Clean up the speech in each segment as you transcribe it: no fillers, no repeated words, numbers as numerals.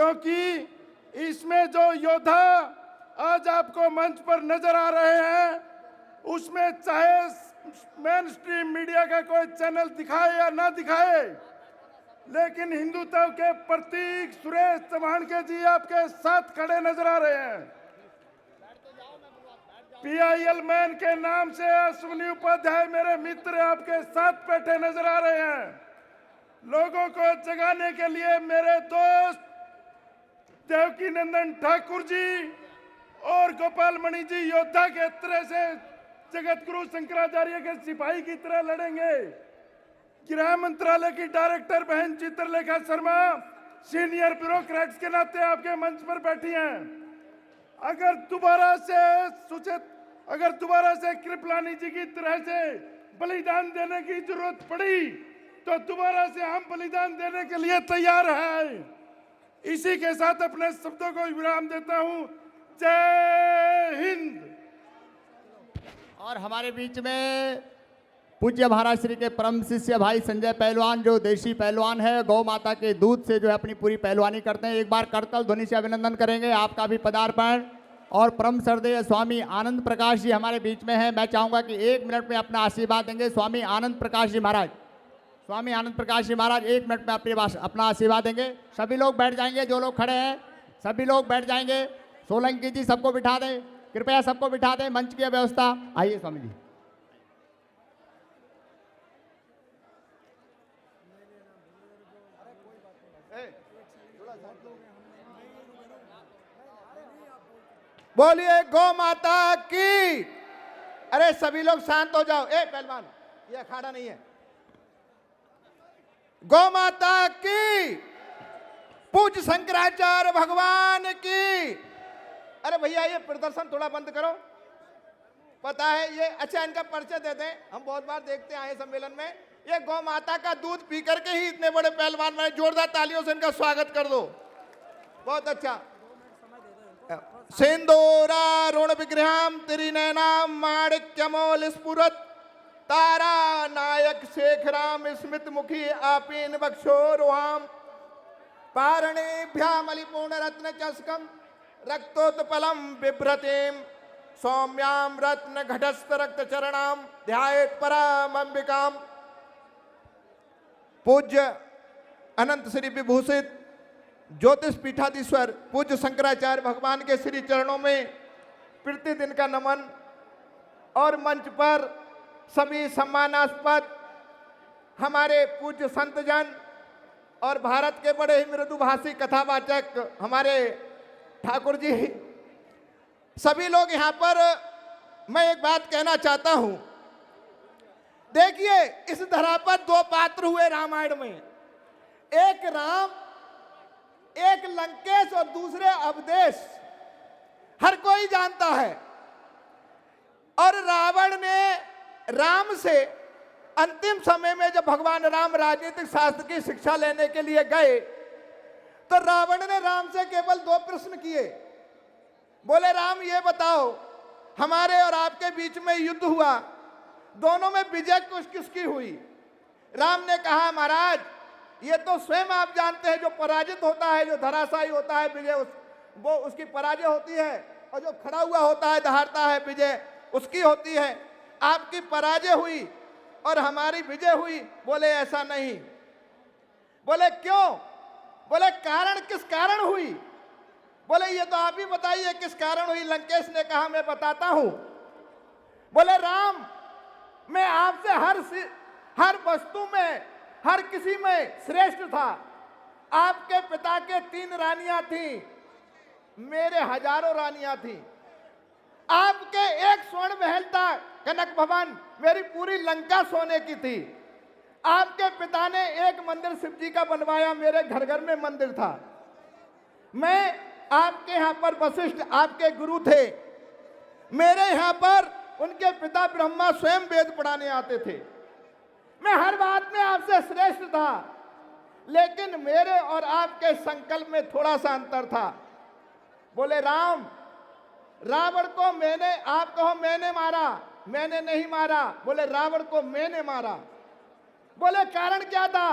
क्योंकि इसमें जो योद्धा आज आपको मंच पर नजर आ रहे हैं, उसमें चाहे मेन स्ट्रीम मीडिया का कोई चैनल दिखाए या ना दिखाए, लेकिन हिंदुत्व के प्रतीक सुरेश चव्हाणके जी आपके साथ खड़े नजर आ रहे हैं। PIL मैन के नाम से अश्विनी उपाध्याय मेरे मित्र आपके साथ बैठे नजर आ रहे हैं। लोगों को जगाने के लिए मेरे दोस्त देवकी नंदन ठाकुर जी और गोपाल मणि जी योद्धा के तरह से जगत गुरु शंकराचार्य के सिपाही की तरह लड़ेंगे। गृह मंत्रालय की डायरेक्टर बहन चित्रलेखा शर्मा सीनियर ब्यूरोक्रेट्स के नाते आपके मंच पर बैठी हैं। अगर दोबारा से कृपलानी जी की तरह से बलिदान देने की जरूरत पड़ी तो दोबारा से हम बलिदान देने के लिए तैयार हैं। इसी के साथ अपने शब्दों को विराम देता हूं। जय हिंद। और हमारे बीच में पूज्य महाराज श्री के परम शिष्य भाई संजय पहलवान, जो देशी पहलवान है, गौ माता के दूध से जो है अपनी पूरी पहलवानी करते हैं। एक बार करतल ध्वनि से अभिनंदन करेंगे आपका भी पदार्पण। और परम श्रद्धेय स्वामी आनंद प्रकाश जी हमारे बीच में हैं। मैं चाहूँगा कि 1 मिनट में अपना आशीर्वाद देंगे स्वामी आनंद प्रकाश जी महाराज। स्वामी आनंद प्रकाश जी महाराज 1 मिनट में अपना आशीर्वाद देंगे। सभी लोग बैठ जाएंगे, जो लोग खड़े हैं सभी लोग बैठ जाएंगे। सोलंकी जी सबको बिठा दें, कृपया सबको बिठा दें। मंच की व्यवस्था, आइए स्वामी जी। बोलिए गौ माता की। अरे सभी लोग शांत हो जाओ। पहलवान, ये अखाड़ा नहीं है। गौ माता की, पूज्य शंकराचार्य भगवान की। अरे भैया ये प्रदर्शन थोड़ा बंद करो। पता है ये, अच्छा इनका परिचय दे दें। हम बहुत बार देखते आए सम्मेलन में, ये गौ माता का दूध पी करके ही इतने बड़े पहलवान बने। जोरदार तालियों से इनका स्वागत कर दो। बहुत अच्छा। सिंदूरारुण विग्रहम त्रिनयनाम माणिक्यमौल स्फुरत तारा नायक शेखराम स्मित मुखी आपीन बक्षोरुहाम पारणेभ्यामलिपूर्ण रत्न चस्कम रक्तोत्पलम बिभ्रतीम सौम्याम रत्न घटस्थ रक्त चरणाम ध्यायेत पराम अंबिकाम। पूज्य अनंत श्री विभूषित ज्योतिष पीठाधीश्वर पूज्य शंकराचार्य भगवान के श्री चरणों में प्रतिदिन का नमन। और मंच पर सभी सम्मानास्पद हमारे पूज्य संतजन और भारत के बड़े ही मृदुभाषी कथावाचक हमारे ठाकुर जी, सभी लोग यहाँ पर। मैं एक बात कहना चाहता हूं। देखिए, इस धरा पर 2 पात्र हुए रामायण में। एक राम, एक लंकेश और दूसरे अवदेश। हर कोई जानता है। और रावण ने राम से अंतिम समय में जब भगवान राम राजनीतिक शास्त्र की शिक्षा लेने के लिए गए तो रावण ने राम से केवल 2 प्रश्न किए। बोले राम ये बताओ, हमारे और आपके बीच में युद्ध हुआ, दोनों में विजय किसकी हुई? राम ने कहा महाराज ये तो स्वयं आप जानते हैं, जो पराजित होता है, जो धराशायी होता है, विजय वो उसकी पराजय होती है, और जो खड़ा हुआ होता है, दहाड़ता है, विजय उसकी होती है। आपकी पराजय हुई और हमारी विजय हुई। बोले ऐसा नहीं। बोले क्यों? बोले कारण, किस कारण हुई? बोले ये तो आप ही बताइए किस कारण हुई। लंकेश ने कहा मैं बताता हूं। बोले राम, मैं आपसे हर वस्तु में, हर किसी में श्रेष्ठ था। आपके पिता के 3 रानियां थीं, मेरे हजारों रानियां थीं। आपके एक स्वर्ण महल था कनक भवन, मेरी पूरी लंका सोने की थी। आपके पिता ने एक मंदिर शिव जी का बनवाया, मेरे घर घर में मंदिर था। मैं आपके यहाँ पर वशिष्ठ आपके गुरु थे। मेरे यहाँ पर उनके पिता ब्रह्मा स्वयं वेद पढ़ाने आते थे। मैं हर बात में आपसे श्रेष्ठ था, लेकिन मेरे और आपके संकल्प में थोड़ा सा अंतर था। बोले राम, रावण को मैंने, आप कहो मैंने मारा, मैंने नहीं मारा। बोले रावण को मैंने मारा। बोले कारण क्या था?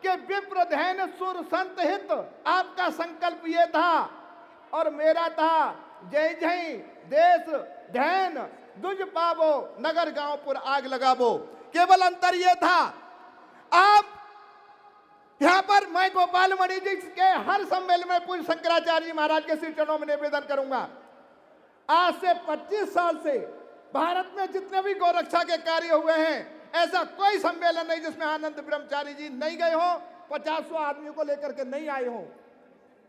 कि विप्र धैन सुर संत हित, आपका संकल्प ये था और मेरा था, जय जय देश धैन दुज पावो, नगर गांवपुर आग लगावो। केवल अंतर ये था, आप यहां पर मैं गोपाल मणि जी के हर सम्मेलन में पूज्य शंकराचार्य जी महाराज के श्री चरणों में निवेदन करूंगा, आज से 25 साल से भारत में जितने भी गौरक्षा के कार्य हुए हैं, ऐसा कोई सम्मेलन नहीं जिसमें आनंद ब्रह्मचारी जी नहीं गए हो, 50 आदमियों को लेकर के नहीं आए हो।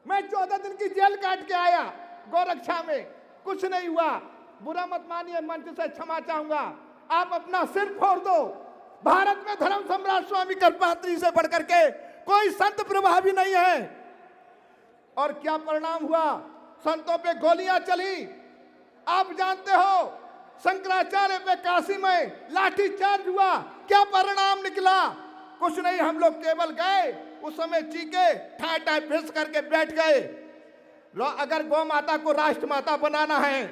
मैं 14 दिन की जेल काट के आया गौरक्षा में, कुछ नहीं हुआ। बुरा मत मानिए, मंच से क्षमा चाहूंगा। आप अपना सिर फोड़ दो, भारत में धर्म सम्राट स्वामी कृपात्री से बढ़कर के कोई संत प्रभावी नहीं है। और क्या परिणाम हुआ, संतों पे गोलियां चली, आप जानते हो। शंकराचार्य पे काशी में लाठीचार्ज हुआ, क्या परिणाम निकला, कुछ नहीं। हम लोग केवल गए, उस समय चीखे ठाए ठाए फिस करके बैठ गए। अगर गौ माता को राष्ट्र माता बनाना है,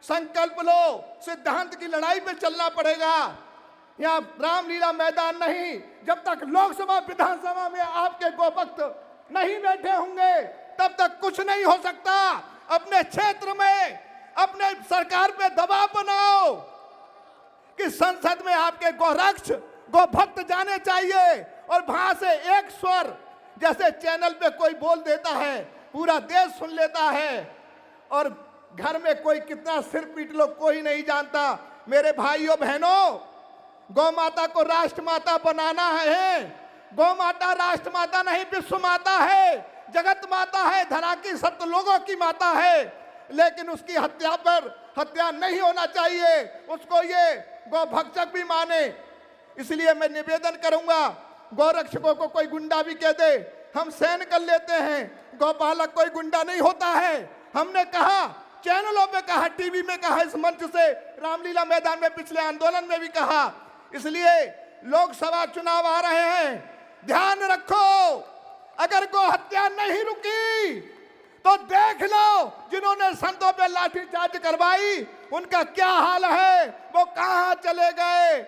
संकल्प लो, सिद्धांत की लड़ाई पे चलना पड़ेगा। यहाँ रामलीला मैदान नहीं, जब तक लोकसभा विधानसभा में आपके गोभक्त नहीं बैठे होंगे तब तक कुछ नहीं हो सकता। अपने क्षेत्र में अपने सरकार पे दबाव बनाओ कि संसद में आपके गोरक्ष गोभक्त जाने चाहिए, और वहां से एक स्वर जैसे चैनल पे कोई बोल देता है पूरा देश सुन लेता है, और घर में कोई कितना सिर पीट लो कोई नहीं जानता। मेरे भाइयों बहनों, गौ माता को राष्ट्र माता बनाना है। गौ माता राष्ट्र माता नहीं, विश्व माता है, जगत माता है, धरा की सप्त लोगों की माता है। लेकिन उसकी हत्या पर हत्या नहीं होना चाहिए, उसको ये गौ भक्षक भी माने। इसलिए मैं निवेदन करूंगा, गौरक्षकों को कोई गुंडा भी कह दे, हम सहन कर लेते हैं। गौपालक कोई गुंडा नहीं होता है। हमने कहा, चैनलों पे कहा, टीवी में कहा, इस मंच से, रामलीला मैदान में पिछले आंदोलन में भी कहा। इसलिए लोकसभा चुनाव आ रहे हैं, ध्यान रखो, अगर गौ हत्या नहीं रुकी तो देख लो जिन्होंने संतों पे लाठीचार्ज करवाई उनका क्या हाल है, वो कहां चले गए।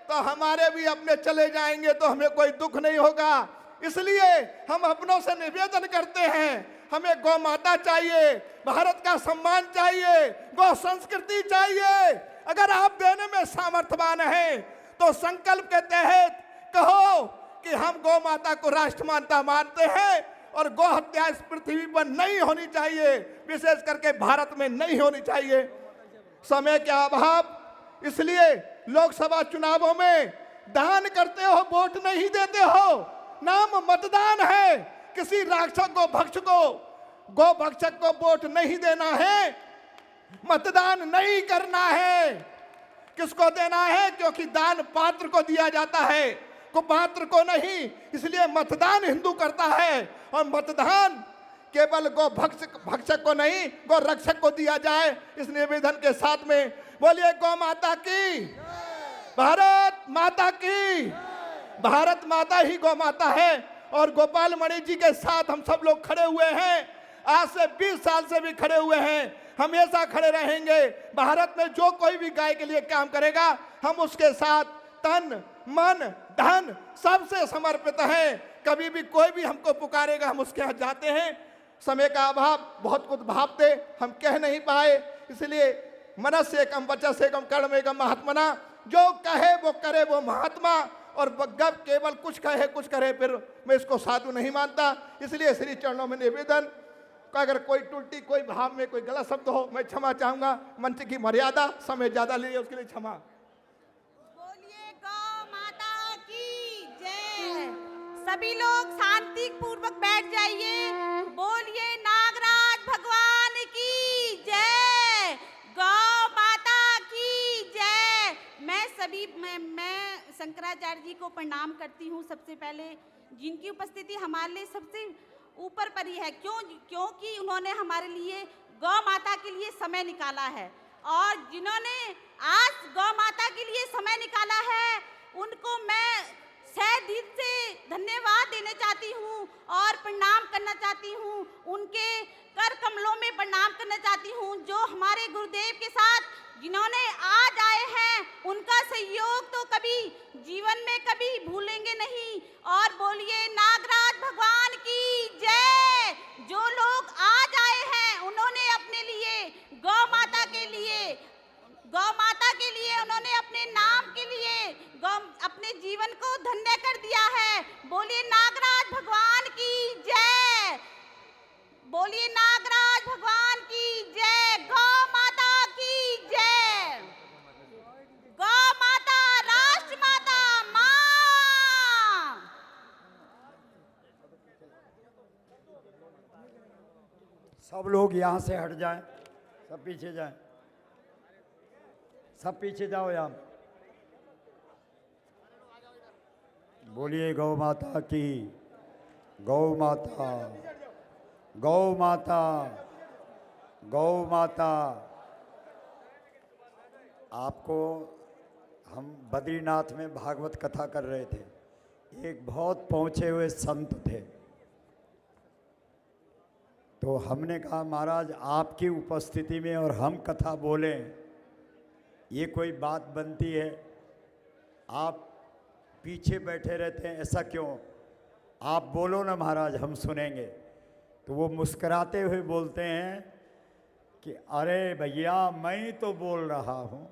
तो हमारे भी अपने चले जाएंगे तो हमें कोई दुख नहीं होगा। इसलिए हम अपनों से निवेदन करते हैं, हमें गौ माता चाहिए, भारत का सम्मान चाहिए, गौ संस्कृति चाहिए। अगर आप देने में सामर्थ्यवान हैं तो संकल्प के तहत कहो कि हम गौ माता को राष्ट्र माता मानते हैं और गौ हत्या इस पृथ्वी पर नहीं होनी चाहिए, विशेष करके भारत में नहीं होनी चाहिए। समय के अभाव, इसलिए लोकसभा चुनावों में दान करते हो, वोट नहीं देते हो, नाम मतदान है। किसी राक्षस को भक्ष को गौ भक्षक को वोट नहीं देना है, मतदान नहीं करना है। किसको देना है? क्योंकि दान पात्र को दिया जाता है, को पात्र को नहीं। इसलिए मतदान हिंदू करता है, और मतदान केवल गौ भक्षक को नहीं, गौ रक्षक को दिया जाए। इस निवेदन के साथ में बोलिए गौ माता की, भारत माता की। भारत माता ही गौ माता है, और गोपाल मणि जी के साथ हम सब लोग खड़े हुए हैं। आज से 20 साल से भी खड़े हुए हैं, हमेशा खड़े रहेंगे। भारत में जो कोई भी गाय के लिए काम करेगा, हम उसके साथ तन मन धन सबसे समर्पित हैं। कभी भी कोई भी हमको पुकारेगा, हम उसके यहाँ जाते हैं। समय का अभाव, बहुत कुछ भावते हम कह नहीं पाए, इसलिए मनस्य एकम वचस्य एकम कर्म एकम महात्मना। जो कहे वो करे वो महात्मा, और गप केवल कुछ कहे कुछ करे, फिर मैं इसको साधु नहीं मानता। इसलिए श्री चरणों में निवेदन, अगर कोई टुल्टी, कोई भाव में कोई गलत शब्द हो, मैं क्षमा चाहूंगा। मंच की मर्यादा, समय ज्यादा ले लिया, उसके लिए क्षमा। बोलिए गौ माता की जय। सभी लोग शांति पूर्वक बैठ जाइए। बोलिए नागराज भगवान की जय, गौ माता की जय। मैं शंकराचार्य जी को प्रणाम करती हूँ सबसे पहले, जिनकी उपस्थिति हमारे लिए सबसे ऊपर पर ही है। क्योंकि उन्होंने हमारे लिए गौ माता के लिए समय निकाला है, और जिन्होंने आज गौ माता के लिए समय निकाला है उनको मैं सह दिल से धन्यवाद देना चाहती हूँ और प्रणाम करना चाहती हूँ। उनके कर कमलों में प्रणाम करना चाहती हूँ, जो हमारे गुरुदेव के साथ जिन्होंने आज आए हैं उनका सहयोग तो कभी जीवन में कभी भूलेंगे नहीं। और बोलिए नागराज भगवान की जय। जो लोग आज आए हैं उन्होंने अपने लिए गौ माता के लिए उन्होंने अपने नाम के लिए अपने जीवन को धन्य कर दिया है। बोलिए नागराज भगवान की जय। बोलिए नागराज भगवान की जय। गौ माता की जय। गौ माता राष्ट्र माता माँ। सब लोग यहाँ से हट जाएं, सब पीछे जाएं, सब पीछे जाओ यहाँ। बोलिए गौ माता की, गौ माता, गौ माता, गौ माता। आपको हम बद्रीनाथ में भागवत कथा कर रहे थे, एक बहुत पहुँचे हुए संत थे, तो हमने कहा महाराज आपकी उपस्थिति में और हम कथा बोलें, ये कोई बात बनती है? आप पीछे बैठे रहते हैं, ऐसा क्यों? आप बोलो ना महाराज, हम सुनेंगे। तो वो मुस्कुराते हुए बोलते हैं कि अरे भैया मैं ही तो बोल रहा हूँ।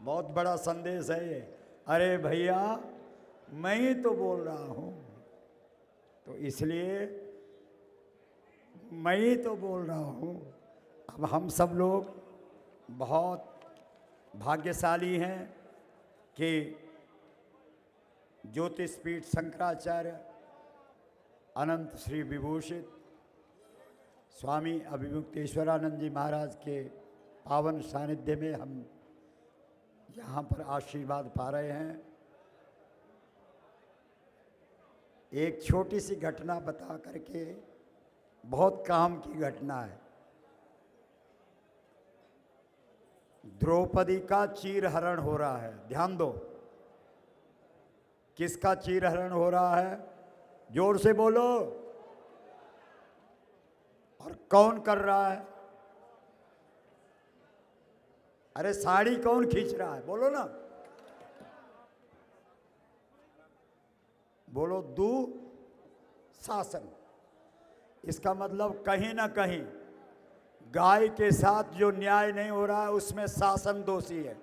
बहुत बड़ा संदेश है ये, अरे भैया मैं ही तो बोल रहा हूँ। तो इसलिए मैं ही तो बोल रहा हूँ। अब हम सब लोग बहुत भाग्यशाली हैं कि ज्योतिषपीठ शंकराचार्य अनंत श्री विभूषित स्वामी अभिमुक्तेश्वरानंद जी महाराज के पावन सानिध्य में हम यहाँ पर आशीर्वाद पा रहे हैं। एक छोटी सी घटना बता करके, बहुत काम की घटना है। द्रौपदी का चीरहरण हो रहा है, ध्यान दो। किसका चीरहरण हो रहा है? जोर से बोलो। और कौन कर रहा है? अरे साड़ी कौन खींच रहा है? बोलो ना, बोलो। दुशासन। इसका मतलब कहीं ना कहीं गाय के साथ जो न्याय नहीं हो रहा है उसमें शासन दोषी है।